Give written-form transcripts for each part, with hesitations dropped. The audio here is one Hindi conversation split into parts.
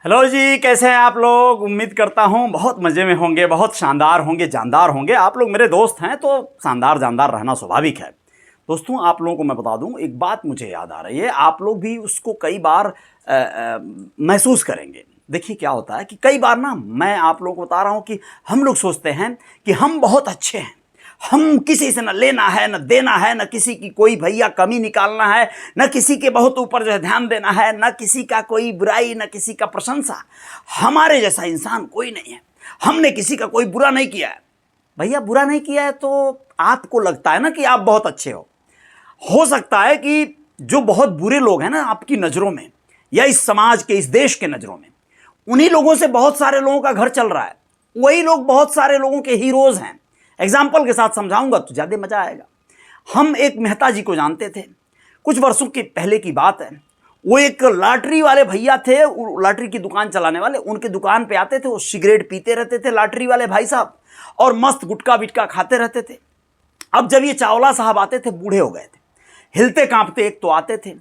हेलो जी, कैसे हैं आप लोग। उम्मीद करता हूँ बहुत मज़े में होंगे, बहुत शानदार होंगे, जानदार होंगे। आप लोग मेरे दोस्त हैं तो शानदार जानदार रहना स्वाभाविक है। दोस्तों, आप लोगों को मैं बता दूं, एक बात मुझे याद आ रही है, आप लोग भी उसको कई बार महसूस करेंगे। देखिए क्या होता है कि कई बार ना मैं आप लोगों को बता रहा हूँ कि हम लोग सोचते हैं कि हम बहुत अच्छे हैं, हम किसी से न लेना है न देना है, न किसी की कोई भैया कमी निकालना है, न किसी के बहुत ऊपर जो है ध्यान देना है, न किसी का कोई बुराई, न किसी का प्रशंसा। हमारे जैसा इंसान कोई नहीं है, हमने किसी का कोई बुरा नहीं किया है। भैया बुरा नहीं किया है तो आपको लगता है ना कि आप बहुत अच्छे हो सकता है कि जो बहुत बुरे लोग हैं ना आपकी नज़रों में, या इस समाज के, इस देश के नज़रों में, उन्हीं लोगों से बहुत सारे लोगों का घर चल रहा है। वही लोग बहुत सारे लोगों के हीरोज हैं। एग्जाम्पल के साथ समझाऊंगा तो ज़्यादा मज़ा आएगा। हम एक मेहता जी को जानते थे, कुछ वर्षों के पहले की बात है। वो एक लॉटरी वाले भैया थे, लॉटरी की दुकान चलाने वाले। उनके दुकान पे आते थे, वो सिगरेट पीते रहते थे लॉटरी वाले भाई साहब, और मस्त गुटखा बिटका खाते रहते थे। अब जब ये चावला साहब आते थे, बूढ़े हो गए थे, हिलते कांपते एक तो आते थे,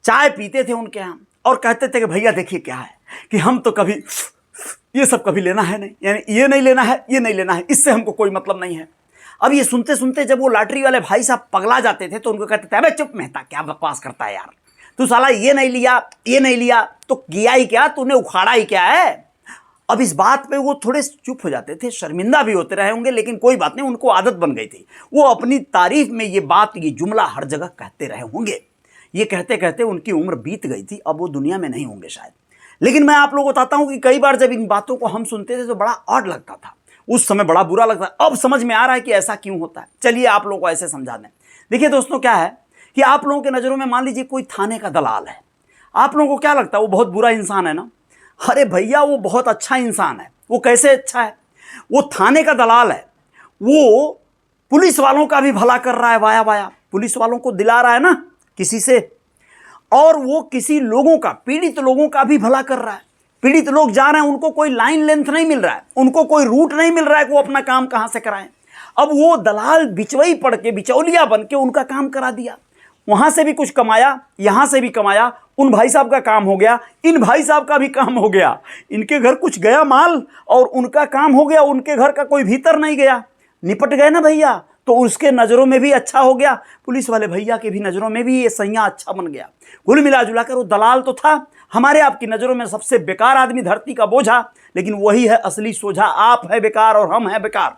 चाय पीते थे उनके यहाँ, और कहते थे कि भैया देखिए क्या है कि हम तो कभी ये सब कभी लेना है नहीं, यानी ये नहीं लेना है, ये नहीं लेना है, इससे हमको कोई मतलब नहीं है। अब ये सुनते सुनते जब वो लॉटरी वाले भाई साहब पगला जाते थे तो उनको कहते थे, अबे चुप मेहता, क्या बकवास करता है यार, तू साला ये नहीं लिया, ये नहीं लिया, तो किया ही क्या, तूने उखाड़ा ही क्या है। अब इस बात पे वो थोड़े चुप हो जाते थे, शर्मिंदा भी होते रहे होंगे, लेकिन कोई बात नहीं, उनको आदत बन गई थी। वो अपनी तारीफ में ये बात, ये जुमला हर जगह कहते रहे होंगे। ये कहते कहते उनकी उम्र बीत गई थी, अब वो दुनिया में नहीं होंगे शायद। लेकिन मैं आप लोगों को बताता हूं कि कई बार जब इन बातों को हम सुनते थे तो बड़ा ऑड लगता था, उस समय बड़ा बुरा लगता। अब समझ में आ रहा है कि ऐसा क्यों होता है। चलिए आप लोगों को ऐसे समझा दें। देखिए दोस्तों, क्या है कि आप लोगों के नज़रों में मान लीजिए कोई थाने का दलाल है। आप लोगों को क्या लगता है वो बहुत बुरा इंसान है ना? अरे भैया वो बहुत अच्छा इंसान है। वो कैसे अच्छा है? वो थाने का दलाल है, वो पुलिस वालों का भी भला कर रहा है, वाया वाया पुलिस वालों को दिला रहा है ना किसी से, और वो किसी लोगों का, पीड़ित लोगों का भी भला कर रहा है। पीड़ित लोग जा रहे हैं, उनको कोई लाइन लेंथ नहीं मिल रहा है, उनको कोई रूट नहीं मिल रहा है कि वो अपना काम कहां से कराएं। अब वो दलाल बिचवई पड़ के, बिचौलिया बन के उनका काम करा दिया। वहां से भी कुछ कमाया, यहां से भी कमाया, उन भाई साहब का काम हो गया, इन भाई साहब का भी काम हो गया। इनके घर कुछ गया माल और उनका काम हो गया, उनके घर का कोई भीतर नहीं गया, निपट गए ना भैया। तो उसके नज़रों में भी अच्छा हो गया, पुलिस वाले भैया के भी नज़रों में भी ये सैया अच्छा बन गया। कुल मिला जुला कर वो दलाल तो था हमारे आपकी नज़रों में सबसे बेकार आदमी, धरती का बोझा, लेकिन वही है असली सोझा। आप है बेकार और हम हैं बेकार।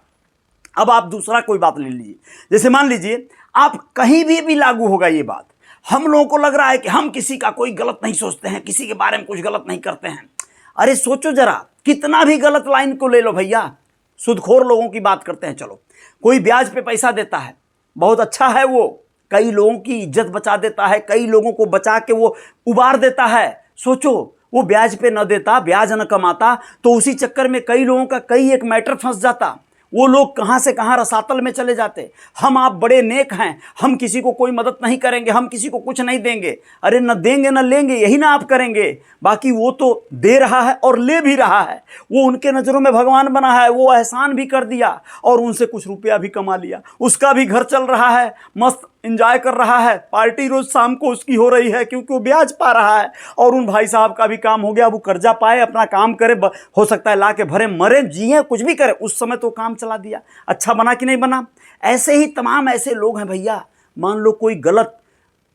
अब आप दूसरा कोई बात ले लीजिए, जैसे मान लीजिए आप कहीं भी लागू होगा ये बात। हम लोगों को लग रहा है कि हम किसी का कोई गलत नहीं सोचते हैं, किसी के बारे में कुछ गलत नहीं करते हैं। अरे सोचो जरा, कितना भी गलत लाइन को ले लो भैया, सुदखोर लोगों की बात करते हैं। चलो, कोई ब्याज पे पैसा देता है, बहुत अच्छा है, वो कई लोगों की इज्जत बचा देता है, कई लोगों को बचा के वो उबार देता है। सोचो, वो ब्याज पे न देता, ब्याज न कमाता, तो उसी चक्कर में कई लोगों का कई एक मैटर फंस जाता। वो लोग कहाँ से कहाँ रसातल में चले जाते। हम आप बड़े नेक हैं, हम किसी को कोई मदद नहीं करेंगे, हम किसी को कुछ नहीं देंगे। अरे न देंगे न लेंगे, यही ना आप करेंगे। बाकी वो तो दे रहा है और ले भी रहा है, वो उनके नज़रों में भगवान बना है, वो एहसान भी कर दिया और उनसे कुछ रुपया भी कमा लिया, उसका भी घर चल रहा है, मस्त एंजॉय कर रहा है, पार्टी रोज शाम को उसकी हो रही है क्योंकि वो ब्याज पा रहा है। और उन भाई साहब का भी काम हो गया, वो कर्जा पाए, अपना काम करे, हो सकता है ला के भरे, मरे, जिए, कुछ भी करे, उस समय तो काम चला दिया। अच्छा बना कि नहीं बना? ऐसे ही तमाम ऐसे लोग हैं भैया। मान लो कोई गलत,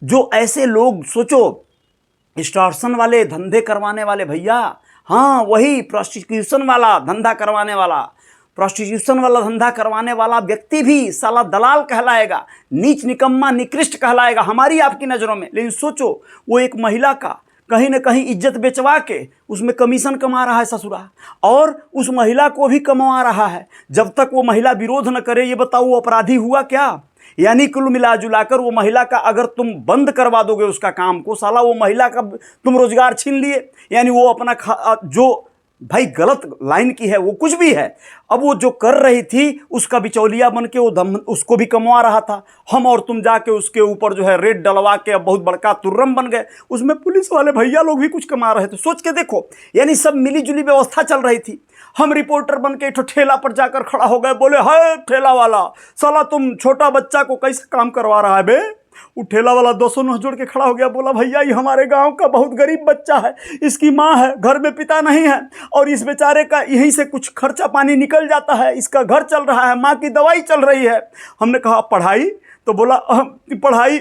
जो ऐसे लोग, सोचो एक्सटॉर्शन वाले धंधे करवाने वाले भैया, हाँ वही प्रोस्टिट्यूशन वाला धंधा करवाने वाला, प्रोस्टिट्यूशन वाला धंधा करवाने वाला व्यक्ति भी साला दलाल कहलाएगा, नीच निकम्मा निकृष्ट कहलाएगा हमारी आपकी नज़रों में। लेकिन सोचो, वो एक महिला का कहीं ना कहीं इज्जत बेचवा के उसमें कमीशन कमा रहा है ससुरा, और उस महिला को भी कमवा रहा है। जब तक वो महिला विरोध न करे, ये बताओ वो अपराधी हुआ क्या? यानी कुल मिला जुलाकर वो महिला का अगर तुम बंद करवा दोगे उसका काम को, साला वो महिला का तुम रोजगार छीन लिए। यानी वो अपना जो भाई गलत लाइन की है, वो कुछ भी है, अब वो जो कर रही थी उसका बिचौलिया बन के वो उसको भी कमवा रहा था। हम और तुम जाके उसके ऊपर जो है रेट डलवा के अब बहुत बड़का तुर्रम बन गए, उसमें पुलिस वाले भैया लोग भी कुछ कमा रहे थे। सोच के देखो, यानी सब मिली जुली व्यवस्था चल रही थी। हम रिपोर्टर बन के ठेला पर जाकर खड़ा हो गए, बोले हाय ठेला वाला, साला तुम छोटा बच्चा को कैसे काम करवा रहा है बे, वो ठेला वाला 200 नोट जोड़ के खड़ा हो गया, बोला भैया ये हमारे गांव का बहुत गरीब बच्चा है, इसकी माँ है, घर में पिता नहीं है और इस बेचारे का यहीं से कुछ खर्चा पानी निकल जाता है, इसका घर चल रहा है, माँ की दवाई चल रही है। हमने कहा पढ़ाई? तो बोला पढ़ाई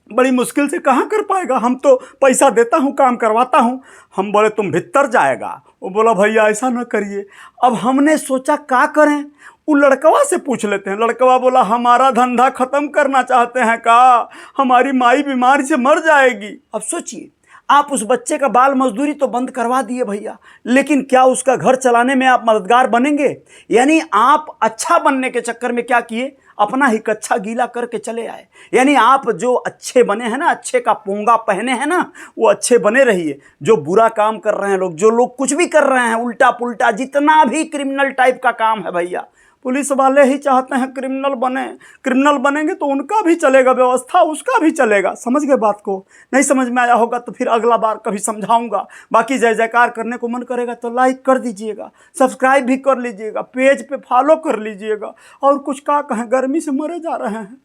बड़ी मुश्किल से कहाँ कर पाएगा, हम तो पैसा देता हूँ, काम करवाता हूँ। हम बोले तुम भीतर जाएगा। वो बोला भैया ऐसा ना करिए। अब हमने सोचा क्या करें, वो लड़कवा से पूछ लेते हैं। लड़कवा बोला हमारा धंधा ख़त्म करना चाहते हैं का, हमारी माई बीमारी से मर जाएगी। अब सोचिए, आप उस बच्चे का बाल मजदूरी तो बंद करवा दिए भैया, लेकिन क्या उसका घर चलाने में आप मददगार बनेंगे? यानी आप अच्छा बनने के चक्कर में क्या किए, अपना ही कच्चा गीला करके चले आए। यानी आप जो अच्छे बने हैं ना, अच्छे का पोंगा पहने हैं ना, वो अच्छे बने रहिए। जो बुरा काम कर रहे हैं लोग, जो लोग कुछ भी कर रहे हैं उल्टा पुल्टा, जितना भी क्रिमिनल टाइप का काम है भैया, पुलिस वाले ही चाहते हैं क्रिमिनल बने। क्रिमिनल बनेंगे तो उनका भी चलेगा, व्यवस्था उसका भी चलेगा। समझ गए बात को? नहीं समझ में आया होगा तो फिर अगला बार कभी समझाऊंगा। बाकी जय जयकार करने को मन करेगा तो लाइक कर दीजिएगा, सब्सक्राइब भी कर लीजिएगा, पेज पे फॉलो कर लीजिएगा। और कुछ क्या कहें, गर्मी से मरे जा रहे हैं।